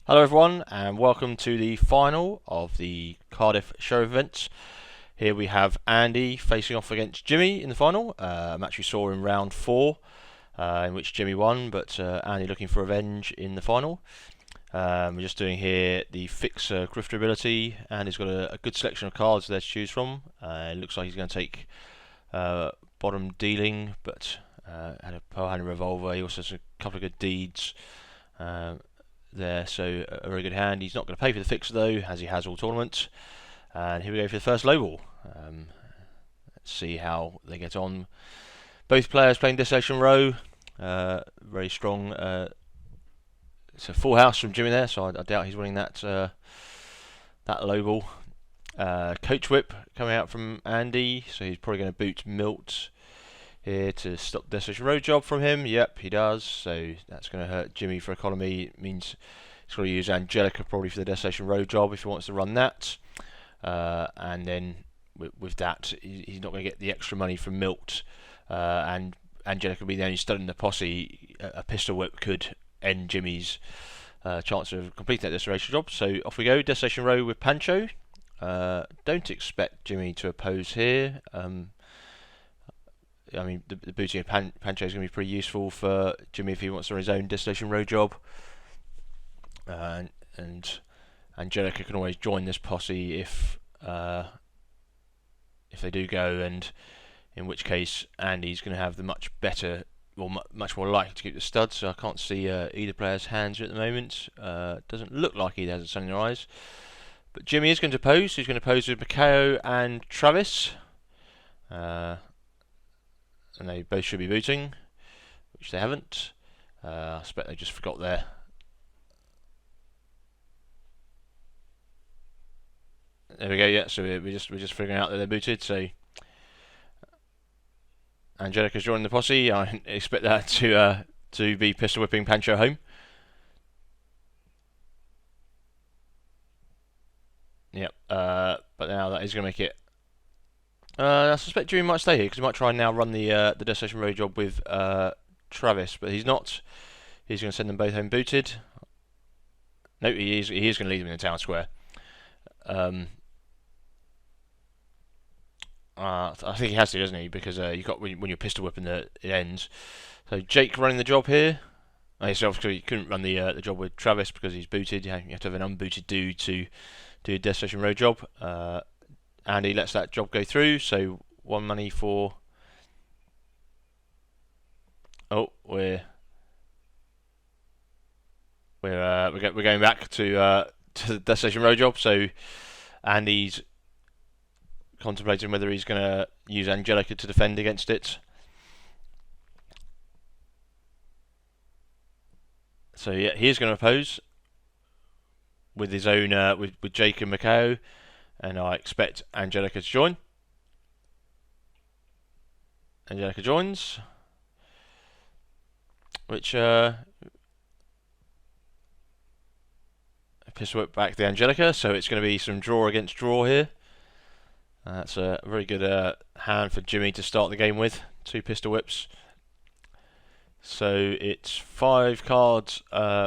Hello everyone and welcome to the final of the Cardiff show events. Here we have Andy facing off against Jimmy in the final, a match we saw in round 4 in which Jimmy won, but Andy looking for revenge in the final. We're just doing here the fixer grifter ability, and he's got a good selection of cards there to choose from. It looks like he's going to take bottom dealing, but had a pearl hand and revolver. He also has a couple of good deeds there, so a very good hand. He's not going to pay for the fixer though, as he has all tournaments. And here we go for the first low ball. Let's see how they get on. Both players playing Destination Row. Very strong. It's a full house from Jimmy there, so I doubt he's winning that low ball. Coach whip coming out from Andy, so he's probably going to boot Milt here to stop the Destination Road job from him. Yep, he does, so that's going to hurt Jimmy for economy. It means he's got to use Angelica probably for the Destination Road job if he wants to run that. And then with that, he's not going to get the extra money from Milt. And Angelica will be the only stud in the posse. A pistol whip could end Jimmy's chance of completing that Destination job. So off we go, Destination Row with Pancho. Don't expect Jimmy to oppose here. I mean, the booting of Pancho is going to be pretty useful for Jimmy if he wants to run his own Destination Road job. And Angelica can always join this posse if they do go, and in which case Andy's going to have the much better, or much more likely to keep the studs. So I can't see either player's hands at the moment. Doesn't look like either has a sun in their eyes. But Jimmy is going to pose. He's going to pose with Macao and Travis. And they both should be booting, which they haven't. I suspect they just forgot their. There we go. Yeah, so we're just figuring out that they're booted. So Angelica's joining the posse. I expect that to be pistol whipping Pancho home. Yep. But now that is going to make it. I suspect Jimmy might stay here because he might try and now run the Destination Road job with Travis, but he's not. He's going to send them both home booted. No, he is going to leave them in the town square. I think he has to, doesn't he? Because you got when you're pistol whipping, it ends. So Jake running the job here. Obviously he couldn't run the job with Travis because he's booted. You have to have an unbooted dude to do a Destination Road job. And he lets that job go through, so 1 money for. Oh, we're going back to the Destination Road job. So Andy's contemplating whether he's going to use Angelica to defend against it. So yeah, he is going to oppose with his own with Jake and Macao. And I expect Angelica to join. Angelica joins, which pistol whip back the Angelica, so it's going to be some draw against draw here. That's a very good hand for Jimmy to start the game with. 2 pistol whips. So it's 5 cards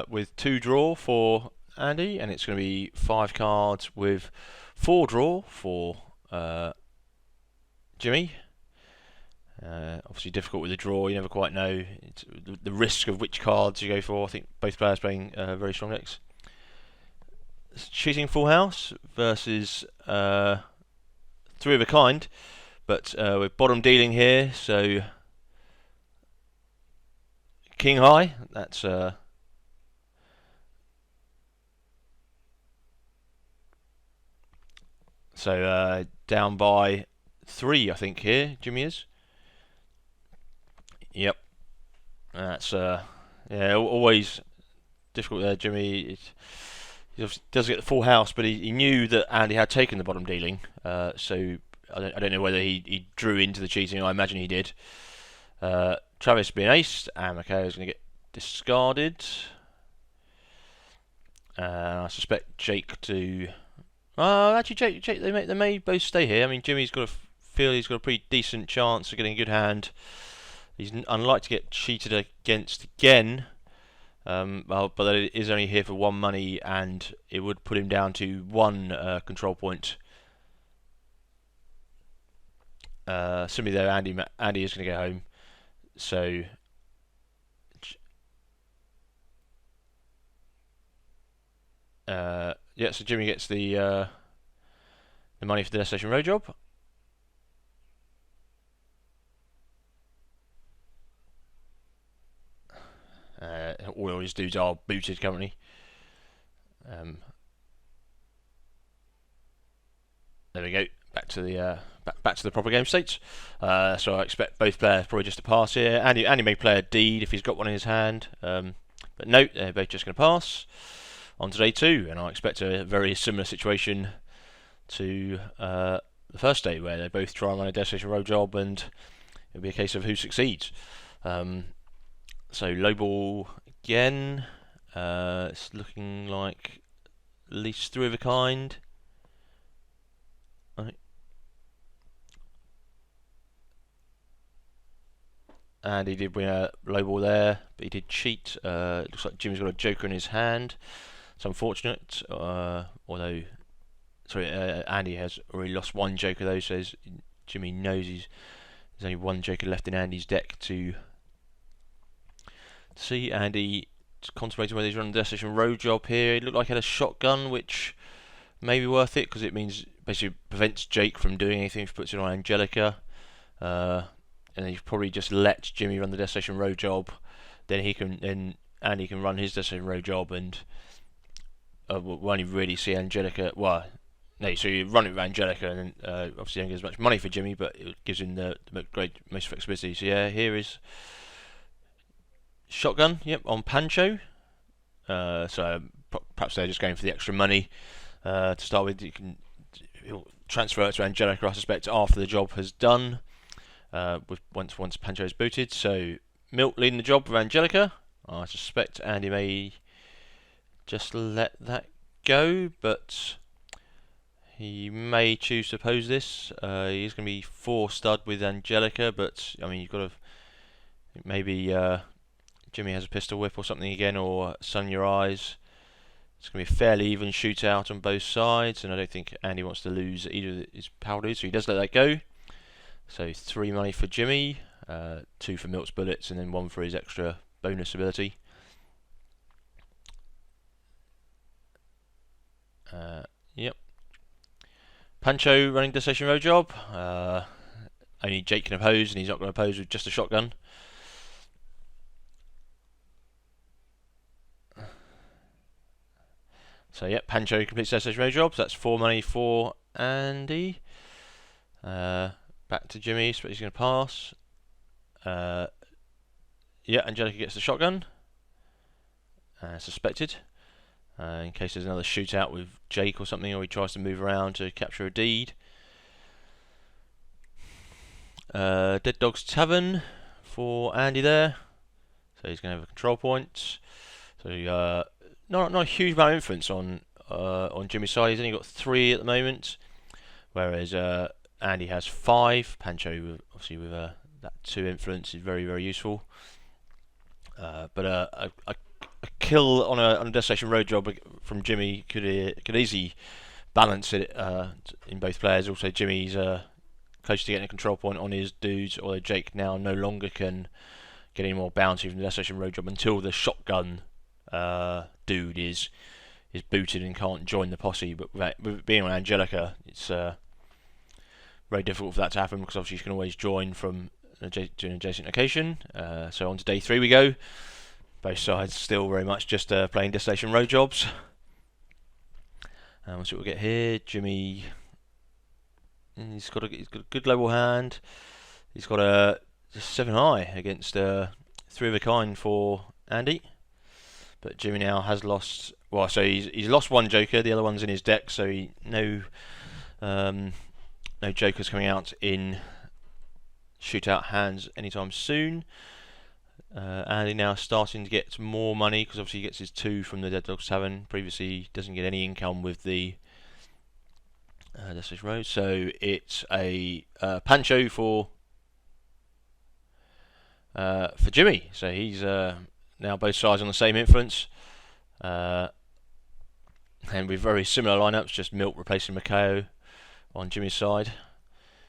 with 2 draw for Andy, and it's going to be 5 cards with 4 draw for Jimmy. Obviously difficult with the draw, you never quite know the risk of which cards you go for. I think both players playing very strong decks. Cheating full house versus 3 of a kind, but with bottom dealing here, so king high, that's so down by 3, I think here Jimmy is. Yep, that's yeah, always difficult there. Jimmy he does get the full house, but he knew that Andy had taken the bottom dealing, so I don't know whether he drew into the cheating. I imagine he did. Travis being aced, and Macao is going to get discarded. I suspect Jake to. Actually, Jake, they may both stay here. I mean, Jimmy's got to feel he's got a pretty decent chance of getting a good hand. He's unlikely to get cheated against again. But it is only here for 1 money, and it would put him down to 1 control point. Similarly, though, Andy is going to go home. So yeah, so Jimmy gets the money for the Destination Road job. All his dudes are booted currently. There we go. Back to the back to the proper game state. So I expect both players probably just to pass here. Andy may play a deed if he's got one in his hand, but no, they're both just going to pass on to day 2, and I expect a very similar situation to the first day, where they both try and run a Destination Road job, and it'll be a case of who succeeds. So low ball again. It's looking like at least 3 of a kind. And he did win a low ball there, but he did cheat. It looks like Jimmy's got a joker in his hand. It's unfortunate, although, sorry, Andy has already lost 1 joker though, so Jimmy knows there's only 1 joker left in Andy's deck to see. Andy contemplating whether he's running the Destination Road job here. It looked like he had a shotgun, which may be worth it, because it means basically prevents Jake from doing anything if he puts it on Angelica. And then you probably just let Jimmy run the Destination Road job. Then Andy can run his Destination Road job, and we'll only really see Angelica. Well, no, so you run it with Angelica, and obviously don't get as much money for Jimmy, but it gives him the most flexibility. So yeah, here is shotgun. Yep, on Pancho. So perhaps they're just going for the extra money to start with. He'll transfer it to Angelica, I suspect, after the job has done. Once Pancho is booted. So Milt leading the job with Angelica. I suspect Andy may just let that go, but he may choose to oppose this. He's going to be 4 stud with Angelica, but I mean, you've got to maybe Jimmy has a pistol whip or something again, or sun your eyes. It's going to be a fairly even shootout on both sides, and I don't think Andy wants to lose either of his power dudes, so he does let that go. So 3 money for Jimmy, 2 for Milt's bullets, and then 1 for his extra bonus ability. Yep. Pancho running Destination Road job. Only Jake can oppose, and he's not going to oppose with just a shotgun. So yep, Pancho completes Destination Road job. So that's 4 money for Andy. Back to Jimmy, but he's going to pass. Yeah, Angelica gets the shotgun. Suspected. In case there's another shootout with Jake or something, or he tries to move around to capture a deed. Dead Dog's Tavern for Andy there. So he's going to have a control point. So not a huge amount of influence on Jimmy's side. He's only got 3 at the moment, whereas Andy has 5. Pancho, obviously, with that 2 influence, is very, very useful. But a kill on a Destination Road job from Jimmy could easily balance it in both players. Also, Jimmy's close to getting a control point on his dudes, although Jake now no longer can get any more bounty from the Destination Road job until the shotgun dude is booted and can't join the posse. But with being on Angelica, it's very difficult for that to happen, because obviously you can always join from an adjacent location. So on to day 3 we go. Both sides still very much just playing Destination Road jobs. We'll see what we get here. Jimmy, he's got a good level hand. He's got a 7 high against 3 of a kind for Andy. But Jimmy now has lost. Well, so he's lost 1 joker. The other one's in his deck, so no jokers coming out in shootout hands anytime soon. Andy now starting to get more money, because obviously he gets his 2 from the Dead Dog's Tavern. Previously he doesn't get any income with the Destination Road. So it's a Pancho for Jimmy. So he's now both sides on the same influence. And with very similar lineups, just Milt replacing Macao on Jimmy's side.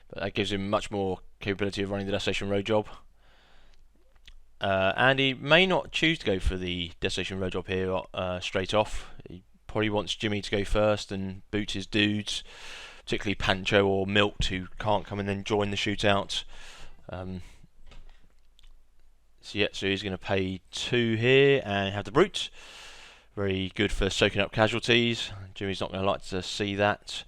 But that gives him much more capability of running the Destination Road job. Andy may not choose to go for the Destination Road job here straight off. He probably wants Jimmy to go first and boot his dudes, particularly Pancho or Milt, who can't come and then join the shootout. So he's going to pay 2 here and have the brute. Very good for soaking up casualties. Jimmy's not going to like to see that.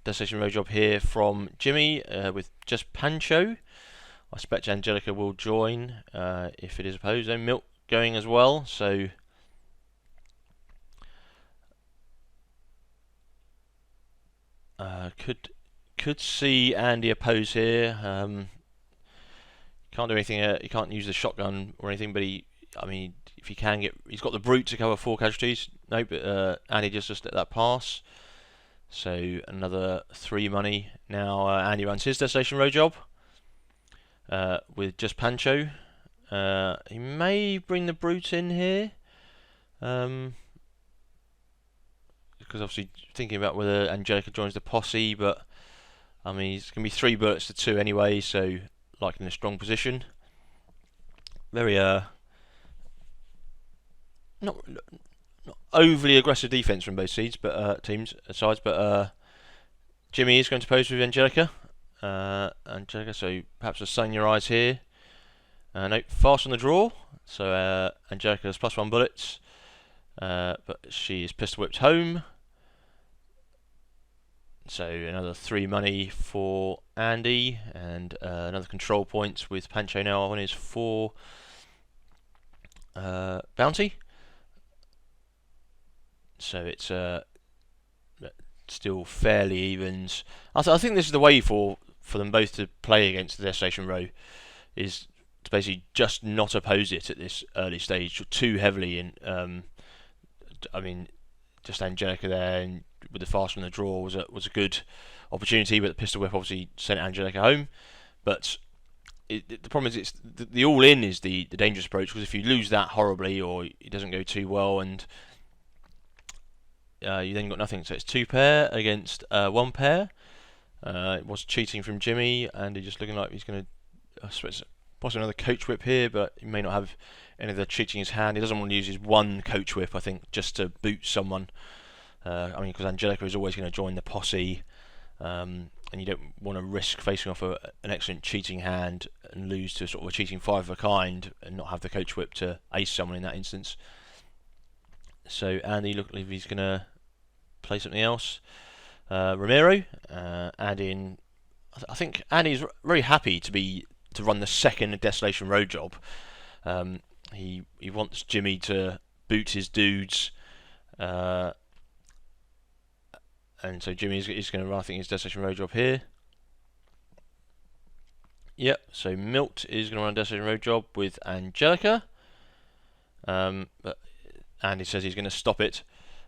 Destination Road job here from Jimmy with just Pancho. I expect Angelica will join if it is opposed. Then Milt going as well, so could see Andy oppose here. Can't do anything. He can't use the shotgun or anything, but if he can he's got the brute to cover 4 casualties. No, but Andy just let that pass. So another 3 money. Now Andy runs his Destination Road job with just Pancho. He may bring the brute in here, because obviously thinking about whether Angelica joins the posse, but it's going to be 3 bullets to 2 anyway, so likely in a strong position. Very not overly aggressive defense from both sides, but Jimmy is going to pose with Angelica. So perhaps a sun your eyes here. No, fast on the draw. So Angelica has +1 bullets, but she is pistol whipped home. So another 3 money for Andy, and another control point with Pancho now on his 4 bounty. So it's still fairly evens. I think this is the way for them both to play against the Destination Row, is to basically just not oppose it at this early stage too heavily. And just Angelica there, and with the fast from the draw was a good opportunity, but the pistol whip obviously sent Angelica home. But the problem is the all-in is the dangerous approach, because if you lose that horribly or it doesn't go too well, and you then got nothing. So it's 2 pair against 1 pair. It was cheating from Jimmy, and he's just looking like he's going to possibly another coach whip here, but he may not have any of the cheating in his hand. He doesn't want to use his 1 coach whip, I think, just to boot someone. Because Angelica is always going to join the posse, and you don't want to risk facing off an excellent cheating hand and lose to sort of a cheating 5 of a kind and not have the coach whip to ace someone in that instance. So Andy looks like he's going to play something else. Ramiro, adding. I think Andy's very happy to run the second Desolation Road job. He wants Jimmy to boot his dudes, and so Jimmy is going to run, I think, his Desolation Road job here. Yep. So Milt is going to run a Desolation Road job with Angelica, but Andy says he's going to stop it,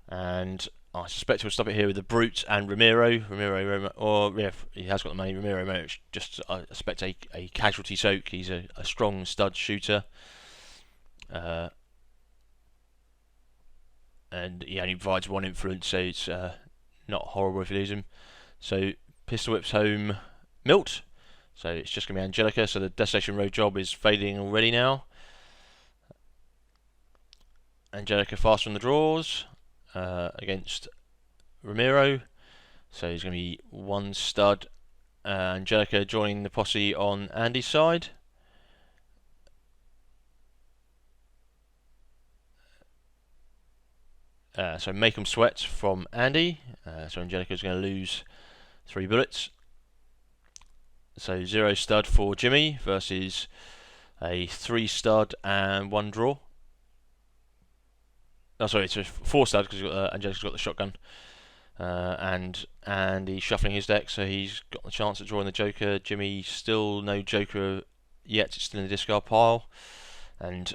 and I suspect he'll stop it here with the Brute and Ramiro. He has got the money. Ramiro, just I expect a casualty soak. He's a strong stud shooter, and he only provides 1 influence, so it's not horrible if you lose him. So pistol whips home Milt. So it's just going to be Angelica. So the Destination Road job is fading already now. Angelica fast from the draws against Ramiro. So he's going to be 1 stud. Angelica joining the posse on Andy's side. So make 'em sweat from Andy. So Angelica's going to lose 3 bullets. So 0 stud for Jimmy versus a 3 stud and 1 draw. Oh, sorry, it's a 4 stud because Angelica's got the shotgun. And he's shuffling his deck, so he's got the chance at drawing the Joker. Jimmy still no Joker yet, it's still in the discard pile. And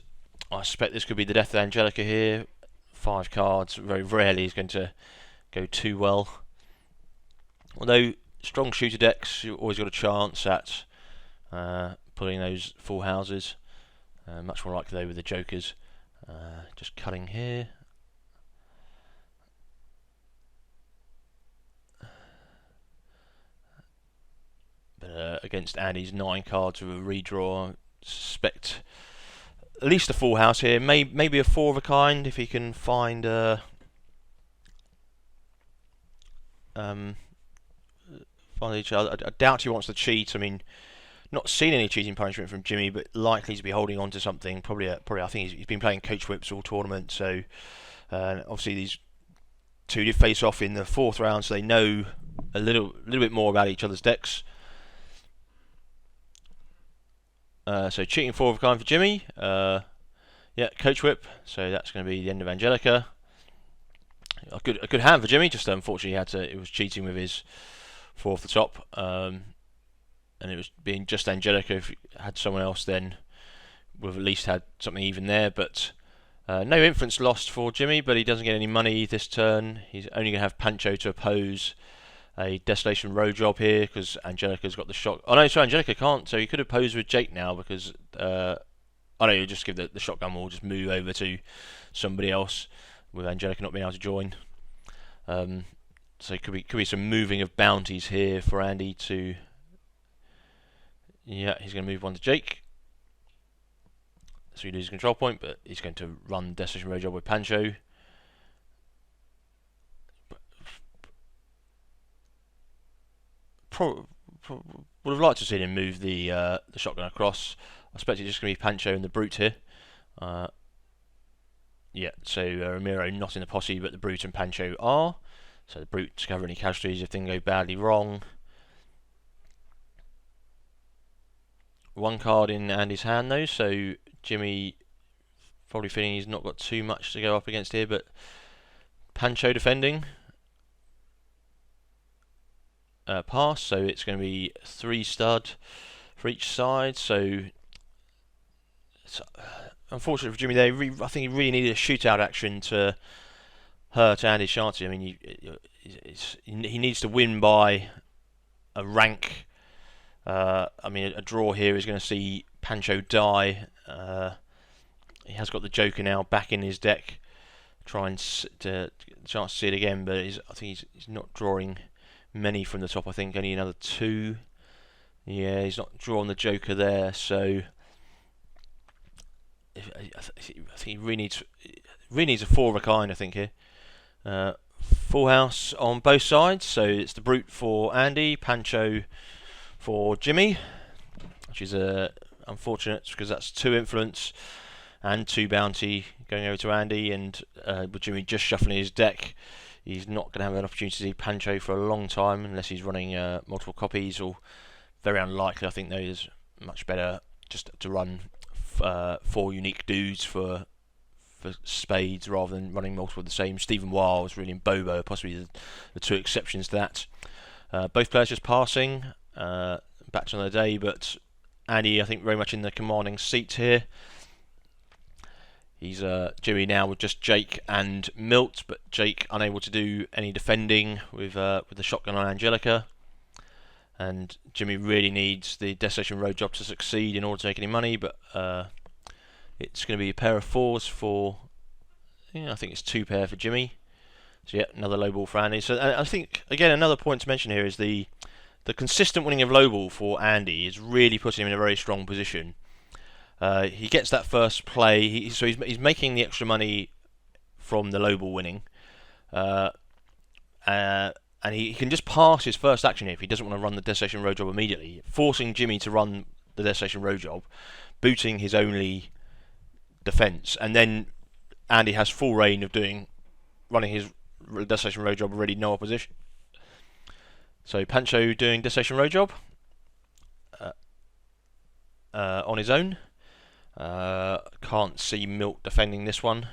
I suspect this could be the death of Angelica here. 5 cards, very rarely is going to go too well. Although strong shooter decks, you've always got a chance at pulling those full houses. Much more likely though with the jokers. Just cutting here. But against Andy's 9 cards with a redraw, I suspect at least a full house here. Maybe a 4 of a kind if he can find each other. I doubt he wants to cheat. I mean, not seen any cheating punishment from Jimmy, but likely to be holding on to something. Probably I think he's been playing coach whips all tournament, so obviously these two did face off in the 4th round, so they know a little bit more about each other's decks. So cheating 4 of a kind for Jimmy. Yeah, coach whip. So that's going to be the end of Angelica. A good hand for Jimmy. Just unfortunately it was cheating with his 4 off the top, and it was being just Angelica. If he had someone else, then we've at least had something even there. But no influence lost for Jimmy, but he doesn't get any money this turn. He's only going to have Pancho to oppose a Desolation Row job here because Angelica's got the shot. Oh no, so Angelica can't. So he could oppose with Jake now because oh no, you'll just give the shotgun. Will just move over to somebody else with Angelica not being able to join. So it could be some moving of bounties here for Andy to. Yeah, he's going to move one to Jake. So he loses control point, but he's going to run Desolation Row job with Pancho. Would have liked to have seen him move the shotgun across. I expect it's just going to be Pancho and the Brute here. Yeah, so Ramiro not in the posse, but the Brute and Pancho are. So the Brute to cover any casualties if things go badly wrong. 1 card in Andy's hand though, so Jimmy probably feeling he's not got too much to go up against here, but Pancho defending. Pass, so it's going to be 3 stud for each side. So it's unfortunate for Jimmy there. I think he really needed a shootout action to hurt Andy's chances. I mean, he needs to win by a rank. I mean, a draw here is going to see Pancho die. He has got the Joker now back in his deck, trying to chance to see it again, but I think he's not drawing many from the top. I think only another 2. Yeah, he's not drawing the Joker there, so I think he really needs a 4 of a kind. I think here, full house on both sides. So it's the Brute for Andy, Pancho for Jimmy, which is unfortunate because that's 2 influence and 2 bounty going over to Andy, and with Jimmy just shuffling his deck, he's not going to have an opportunity to see Pancho for a long time unless he's running multiple copies, or very unlikely. I think though is much better just to run 4 unique dudes for spades rather than running multiple of the same. Stephen Wiles really in Bobo, possibly the 2 exceptions to that. Both players just passing back to another day, but Andy I think very much in the commanding seat here. He's Jimmy now with just Jake and Milt, but Jake unable to do any defending with the shotgun on Angelica, and Jimmy really needs the Desolation Road job to succeed in order to make any money. But it's going to be a pair of 4s for. Yeah, I think it's 2 pair for Jimmy. So yeah, another low ball for Andy. So I think again another point to mention here is the consistent winning of low ball for Andy is really putting him in a very strong position. He gets that first play, so he's making the extra money from the low ball winning, and he can just pass his first action here if he doesn't want to run the Desolation Road job immediately, forcing Jimmy to run the Desolation Road job, booting his only defence, and then Andy has full reign of running his Desolation Road job already, no opposition. So Pancho doing Desolation Road job on his own. Can't see Milt defending this one.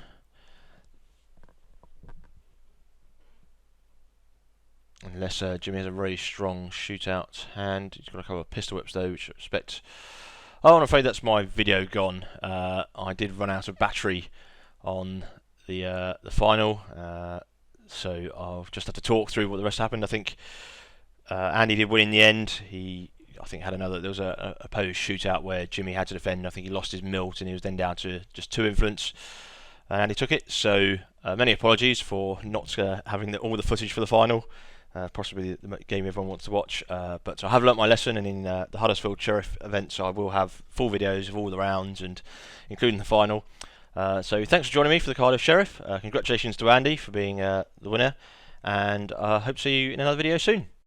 Unless Jimmy has a very strong shootout hand. He's got a couple of pistol whips though, which I expect. Oh, I'm afraid that's my video gone. I did run out of battery on the final, so I'll just have to talk through what the rest happened. I think Andy did win in the end. He I think had another. There was a opposed shootout where Jimmy had to defend. I think he lost his milt, and he was then down to just 2 influence, and he took it. So many apologies for not having all the footage for the final. Possibly the game everyone wants to watch, but I have learnt my lesson, and in the Huddersfield Sheriff events I will have full videos of all the rounds, and including the final. So thanks for joining me for the Cardiff Sheriff. Congratulations to Andy for being the winner, and I hope to see you in another video soon.